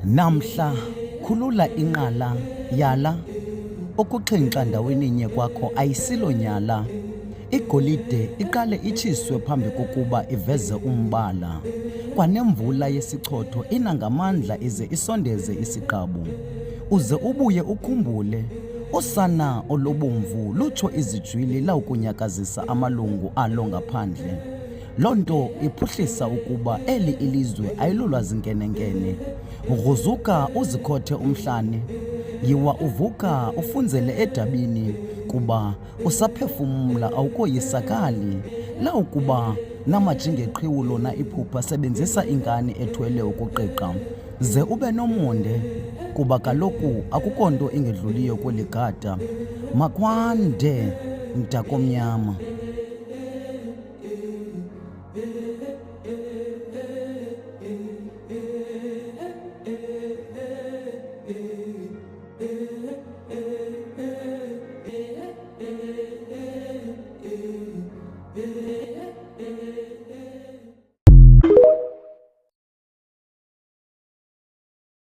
Namhla khulula inqala yala, ukuxhenxa ndaweninye kwakho ayisilo nyala. Igolide iqale itshiswe phambi kokuba iveze umbala. Kwanemvula yesichotho ina ngamandla ize isondeze isiqabu. Uze ubuye ukhumbule, usana olubomvu lutsho izijwili lawukunyakazisa amalungu alo ngaphandle. Loo nto iphuhlisa ukuba eli ilizwe ayilolwazinkenenkene. Gruzuka uzikhothe umhlane, yiwa uvuka ufunzele edabini, kuba usaphefumla awukoyisakali. Lawukuba namajingeqhiwu lona iphupha, sebenzisa inkani ethwele ukuqiqa. Ze ube nomonde, kuba kaloku akukho nto ingedluliyo kweli gada. Makwande mntakomnyama.